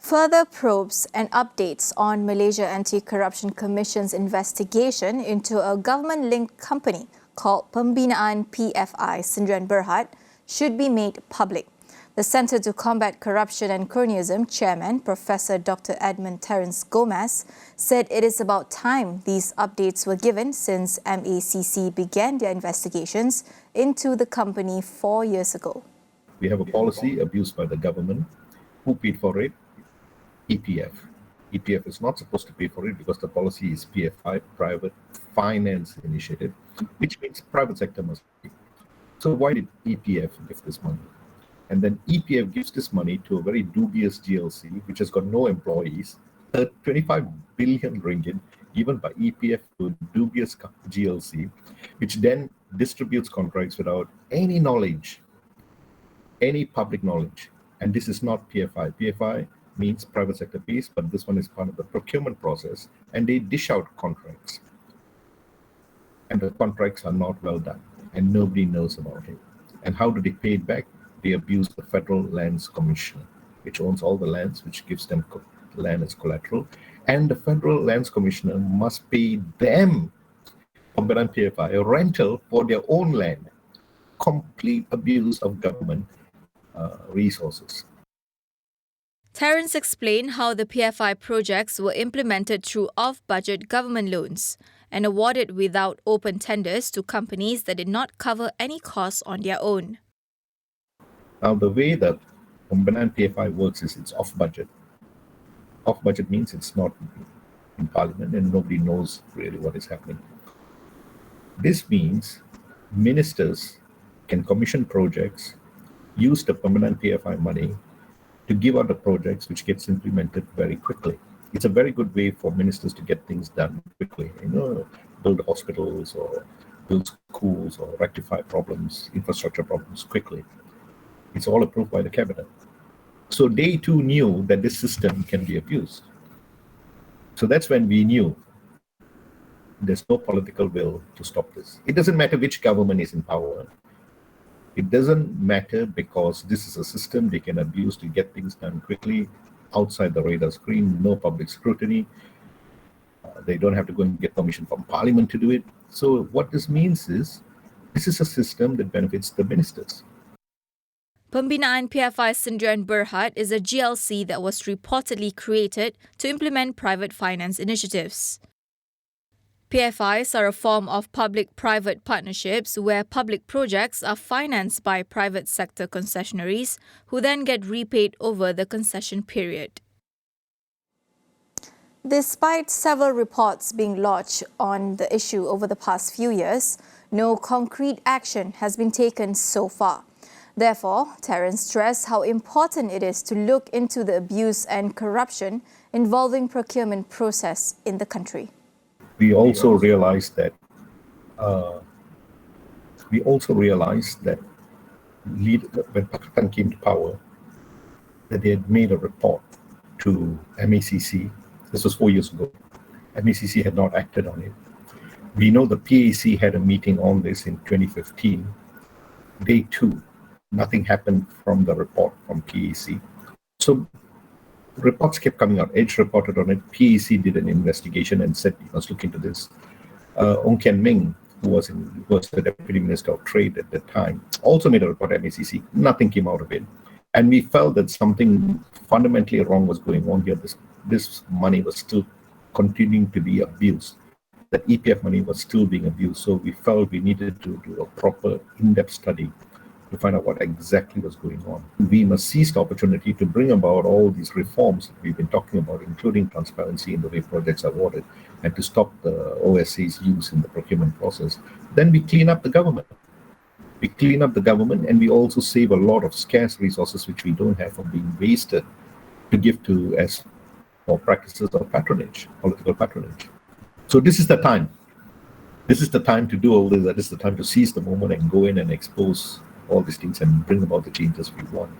Further probes and updates on Malaysia Anti-Corruption Commission's investigation into a government-linked company called Pembinaan PFI Sdn Bhd should be made public. The Centre to Combat Corruption and Cronyism Chairman, Professor Dr. Edmund Terence Gomez, said it is about time these updates were given since MACC began their investigations into the company 4 years ago. We have a policy abused by the government. Who paid for it? EPF. EPF is not supposed to pay for it because the policy is PFI, Private Finance Initiative, which means private sector must pay. So why did EPF give this money? And then EPF gives this money to a very dubious GLC, which has got no employees, 25 billion ringgit given by EPF to a dubious GLC, which then distributes contracts without any knowledge, any public knowledge. And this is not PFI. PFI means private sector pays, but this one is part of the procurement process, and they dish out contracts. And the contracts are not well done, and nobody knows about it. And how do they pay it back? They abuse the Federal Lands Commission, which owns all the lands, which gives them land as collateral. And the Federal Lands Commissioner must pay them, Pembinaan PFI, a rental for their own land. Complete abuse of government resources. Terence explained how the PFI projects were implemented through off-budget government loans and awarded without open tenders to companies that did not cover any costs on their own. Now, the way that Pembinaan PFI works is it's off-budget. Off-budget means it's not in Parliament and nobody knows really what is happening. This means ministers can commission projects, use the Pembinaan PFI money to give out the projects which gets implemented very quickly. It's a very good way for ministers to get things done quickly. Build hospitals or build schools or rectify problems, infrastructure problems quickly. It's all approved by the cabinet. So they too knew that this system can be abused. So that's when we knew there's no political will to stop this. It doesn't matter which government is in power. It doesn't matter because this is a system they can abuse to get things done quickly, outside the radar screen, no public scrutiny. They don't have to go and get permission from Parliament to do it. So what this means is, this is a system that benefits the ministers. Pembinaan PFI Sdn Bhd is a GLC that was reportedly created to implement private finance initiatives. PFIs are a form of public-private partnerships where public projects are financed by private sector concessionaries who then get repaid over the concession period. Despite several reports being lodged on the issue over the past few years, no concrete action has been taken so far. Therefore, Terence stressed how important it is to look into the abuse and corruption involving procurement process in the country. We also realized that when Pakistan came to power, that they had made a report to MACC. This was 4 years ago. MACC had not acted on it. We know the PAC had a meeting on this in 2015. Day 2, nothing happened from the report from PAC. So reports kept coming out. Edge reported on it. PAC did an investigation and said we must look into this. Ong Kian Ming, who was the Deputy Minister of Trade at the time, also made a report at MACC. Nothing came out of it. And we felt that something fundamentally wrong was going on here. This money was still continuing to be abused. That EPF money was still being abused. So we felt we needed to do a proper in-depth study to find out what exactly was going on. We must seize the opportunity to bring about all these reforms that we've been talking about, including transparency in the way projects are awarded, and to stop the OSA's use in the procurement process. Then we clean up the government. We clean up the government, and we also save a lot of scarce resources which we don't have from being wasted to give to as for practices of patronage, political patronage. So this is the time. This is the time to do all this. That is the time to seize the moment and go in and expose all these things and bring about the changes we want.